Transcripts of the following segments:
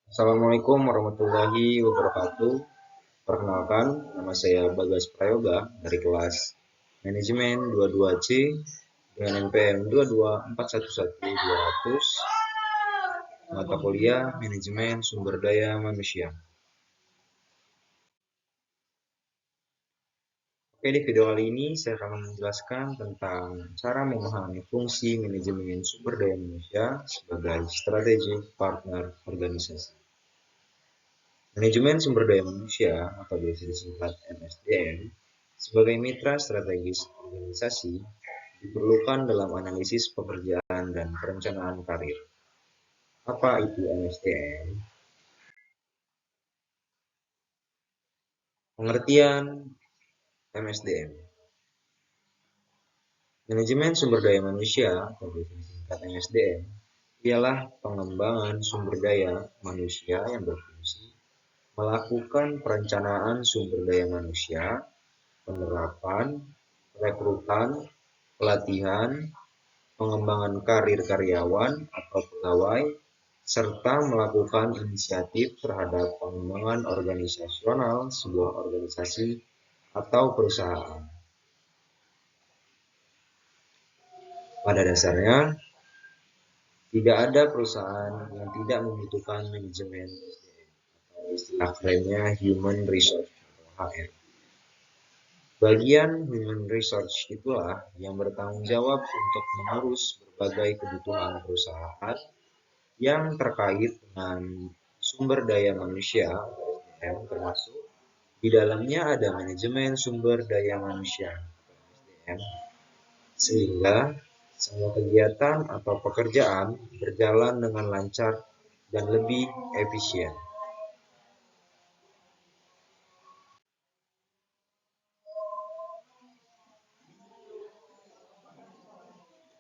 Assalamualaikum warahmatullahi wabarakatuh. Perkenalkan, nama saya Bagas Prayoga dari kelas Manajemen 22C dengan NPM 22411-200, mata kuliah Manajemen Sumber Daya Manusia. Oke, di video kali ini saya akan menjelaskan tentang cara memahami fungsi manajemen sumber daya manusia sebagai strategi partner organisasi. Manajemen sumber daya manusia atau biasa disingkat MSDM sebagai mitra strategis organisasi diperlukan dalam analisis pekerjaan dan perencanaan karir. Apa itu MSDM? Pengertian MSDM. Manajemen sumber daya manusia atau biasa disingkat MSDM ialah pengembangan sumber daya manusia yang berfungsi melakukan perencanaan sumber daya manusia, penerapan, rekrutan, pelatihan, pengembangan karir karyawan atau pegawai, serta melakukan inisiatif terhadap pengembangan organisasional sebuah organisasi atau perusahaan. Pada dasarnya, tidak ada perusahaan yang tidak membutuhkan manajemen SDM, atau istilah kerennya Human Resource atau HR. Bagian Human Resource itulah yang bertanggung jawab untuk mengurus berbagai kebutuhan perusahaan yang terkait dengan sumber daya manusia (SDM), termasuk di dalamnya ada manajemen sumber daya manusia (SDM), sehingga semua kegiatan atau pekerjaan berjalan dengan lancar dan lebih efisien.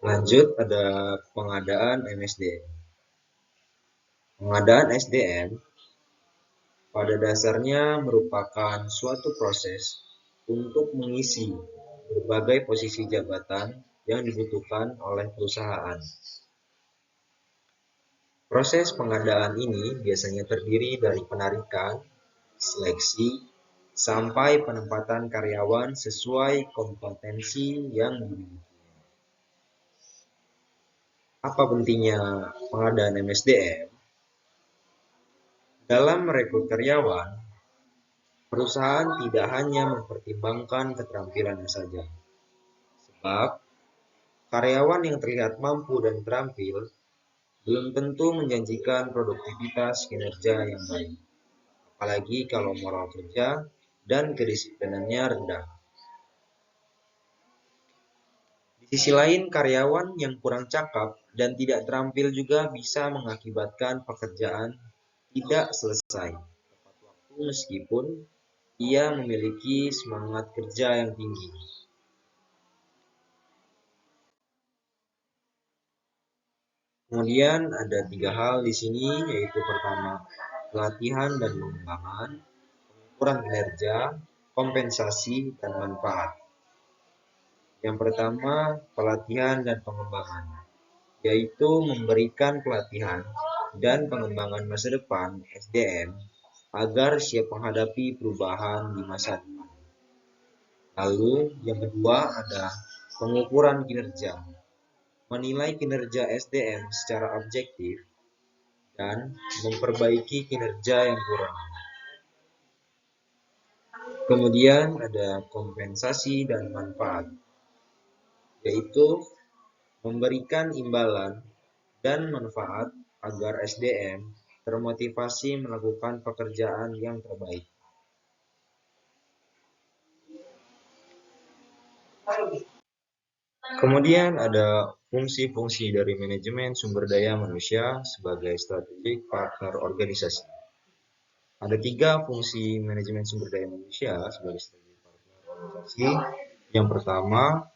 Lanjut, ada pengadaan MSDM. Pengadaan SDM pada dasarnya merupakan suatu proses untuk mengisi berbagai posisi jabatan yang dibutuhkan oleh perusahaan. Proses pengadaan ini biasanya terdiri dari penarikan, seleksi, sampai penempatan karyawan sesuai kompetensi yang dimiliki. Apa pentingnya pengadaan MSDM? Dalam merekrut karyawan, perusahaan tidak hanya mempertimbangkan keterampilannya saja, sebab karyawan yang terlihat mampu dan terampil belum tentu menjanjikan produktivitas kinerja yang baik, apalagi kalau moral kerja dan kedisiplinannya rendah. Di sisi lain, karyawan yang kurang cakap dan tidak terampil juga bisa mengakibatkan pekerjaan tidak selesai tepat waktu meskipun ia memiliki semangat kerja yang tinggi. Kemudian ada 3 hal di sini, yaitu pertama, pelatihan dan pengembangan, pengukuran kinerja, kompensasi, dan manfaat. Yang pertama, pelatihan dan pengembangan, yaitu memberikan pelatihan dan pengembangan masa depan SDM agar siap menghadapi perubahan di masa depan. Lalu, yang kedua ada pengukuran kinerja, menilai kinerja SDM secara objektif dan memperbaiki kinerja yang kurang. Kemudian ada kompensasi dan manfaat, yaitu memberikan imbalan dan manfaat agar SDM termotivasi melakukan pekerjaan yang terbaik. Kemudian ada fungsi-fungsi dari manajemen sumber daya manusia sebagai strategic partner organisasi. Ada 3 fungsi manajemen sumber daya manusia sebagai strategic partner organisasi. Yang pertama,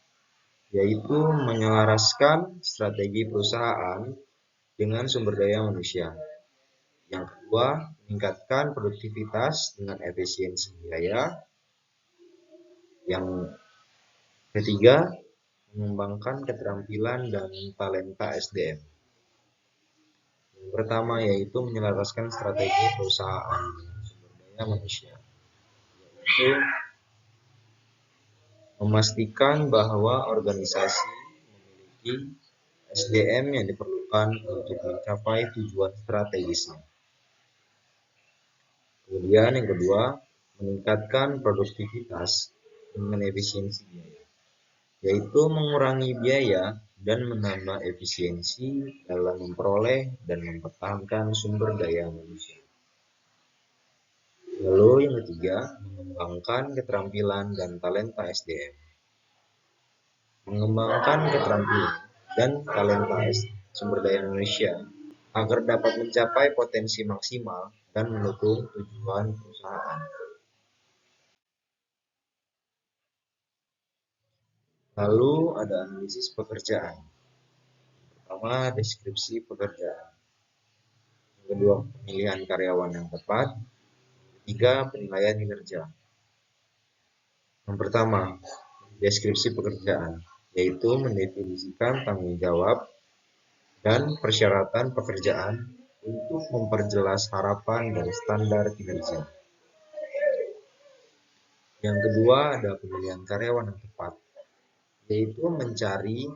yaitu menyelaraskan strategi perusahaan dengan sumber daya manusia. Yang kedua, meningkatkan produktivitas dengan efisiensi biaya. Yang ketiga, mengembangkan keterampilan dan talenta SDM. Pertama yaitu menyelaraskan strategi perusahaan dengan sumber daya manusia, yaitu memastikan bahwa organisasi memiliki SDM yang diperlukan untuk mencapai tujuan strategisnya. Kemudian yang kedua, meningkatkan produktivitas dengan efisiensi biaya, yaitu mengurangi biaya dan menambah efisiensi dalam memperoleh dan mempertahankan sumber daya manusia. Lalu yang ketiga, mengembangkan keterampilan dan talenta SDM. Mengembangkan keterampilan dan talenta sumber daya manusia agar dapat mencapai potensi maksimal dan mendukung tujuan perusahaan. Lalu ada analisis pekerjaan. Pertama, deskripsi pekerjaan. Yang kedua, pemilihan karyawan yang tepat. Ketiga, penilaian kinerja. Yang pertama, deskripsi pekerjaan, yaitu mendefinisikan tanggung jawab dan persyaratan pekerjaan untuk memperjelas harapan dan standar kinerja. Yang kedua, ada pemilihan karyawan yang tepat, yaitu mencari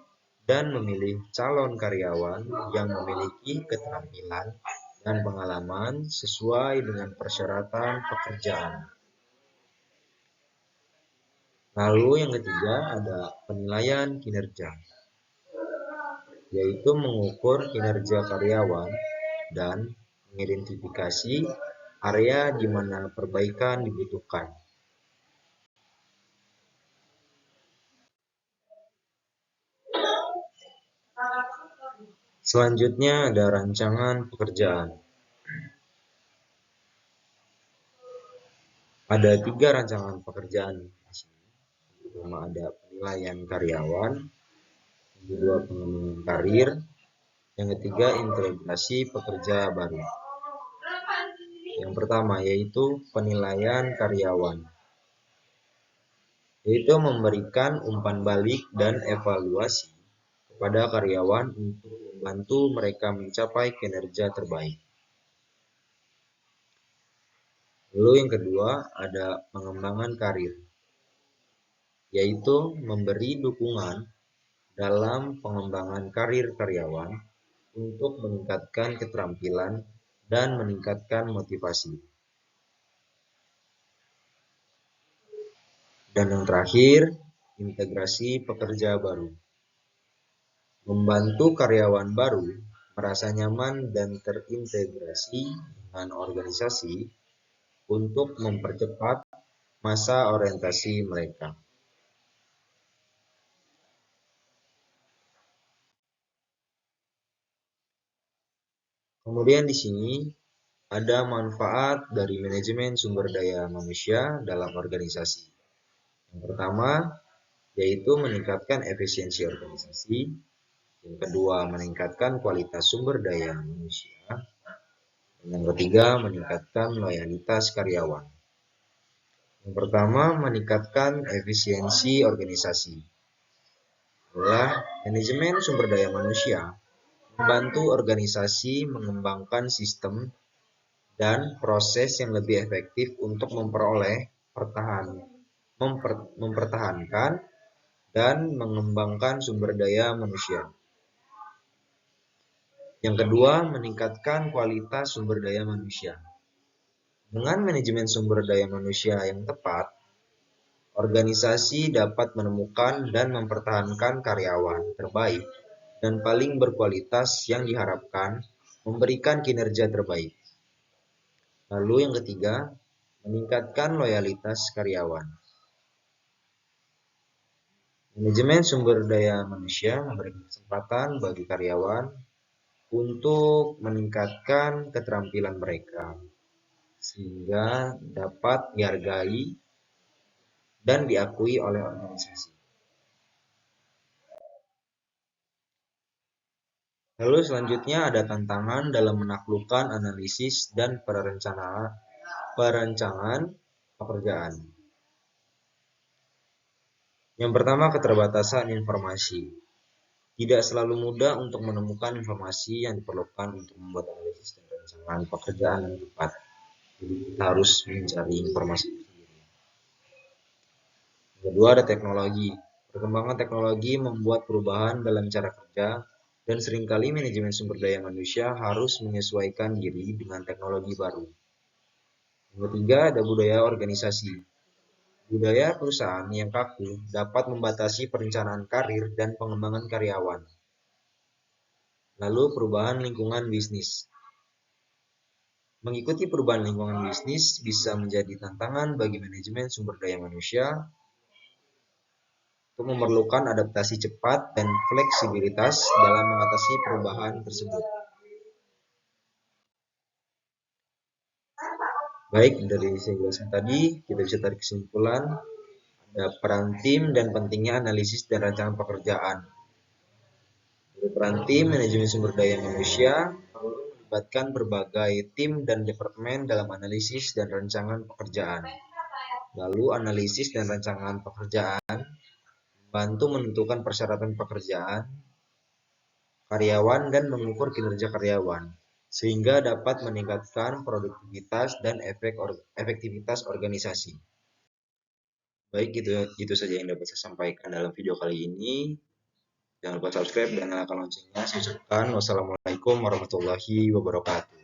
dan memilih calon karyawan yang memiliki keterampilan dan pengalaman sesuai dengan persyaratan pekerjaan. Lalu yang ketiga ada penilaian kinerja, yaitu mengukur kinerja karyawan dan mengidentifikasi area di mana perbaikan dibutuhkan. Selanjutnya ada rancangan pekerjaan. Ada 3 rancangan pekerjaan di sini. Pertama ada penilaian karyawan, yang kedua pengembangan karir, yang ketiga integrasi pekerja baru. Yang pertama yaitu penilaian karyawan, yaitu memberikan umpan balik dan evaluasi kepada karyawan untuk membantu mereka mencapai kinerja terbaik. Lalu yang kedua ada pengembangan karir, yaitu memberi dukungan dalam pengembangan karir karyawan untuk meningkatkan keterampilan dan meningkatkan motivasi. Dan yang terakhir, integrasi pekerja baru. Membantu karyawan baru merasa nyaman dan terintegrasi dengan organisasi untuk mempercepat masa orientasi mereka. Kemudian di sini ada manfaat dari manajemen sumber daya manusia dalam organisasi. Yang pertama, yaitu meningkatkan efisiensi organisasi. Yang kedua, meningkatkan kualitas sumber daya manusia. Dan yang ketiga, meningkatkan loyalitas karyawan. Yang pertama, meningkatkan efisiensi organisasi. Adalah manajemen sumber daya manusia membantu organisasi mengembangkan sistem dan proses yang lebih efektif untuk mempertahankan dan mengembangkan sumber daya manusia. Yang kedua, meningkatkan kualitas sumber daya manusia. Dengan manajemen sumber daya manusia yang tepat, organisasi dapat menemukan dan mempertahankan karyawan terbaik dan paling berkualitas yang diharapkan memberikan kinerja terbaik. Lalu yang ketiga, meningkatkan loyalitas karyawan. Manajemen sumber daya manusia memberikan kesempatan bagi karyawan untuk meningkatkan keterampilan mereka sehingga dapat dihargai dan diakui oleh organisasi. Lalu selanjutnya ada tantangan dalam menaklukkan analisis dan perencanaan pekerjaan. Yang pertama, keterbatasan informasi. Tidak selalu mudah untuk menemukan informasi yang diperlukan untuk membuat analisis dan rancangan pekerjaan yang tepat. Jadi kita harus mencari informasi sendiri. Kedua, ada teknologi. Perkembangan teknologi membuat perubahan dalam cara kerja, dan seringkali manajemen sumber daya manusia harus menyesuaikan diri dengan teknologi baru. Yang ketiga, ada budaya organisasi. Budaya perusahaan yang kaku dapat membatasi perencanaan karir dan pengembangan karyawan. Lalu, perubahan lingkungan bisnis. Mengikuti perubahan lingkungan bisnis bisa menjadi tantangan bagi manajemen sumber daya manusia untuk memerlukan adaptasi cepat dan fleksibilitas dalam mengatasi perubahan tersebut. Baik, dari saya jelaskan tadi, kita bisa tarik kesimpulan ada peran tim dan pentingnya analisis dan rancangan pekerjaan. Dari peran tim, manajemen sumber daya manusia perlu melibatkan berbagai tim dan departemen dalam analisis dan rancangan pekerjaan. Lalu, analisis dan rancangan pekerjaan membantu menentukan persyaratan pekerjaan karyawan dan mengukur kinerja karyawan, sehingga dapat meningkatkan produktivitas dan efektivitas organisasi. Baik, itu saja yang dapat saya sampaikan dalam video kali ini. Jangan lupa subscribe dan nyalakan loncengnya. Saya ucapkan wassalamualaikum warahmatullahi wabarakatuh.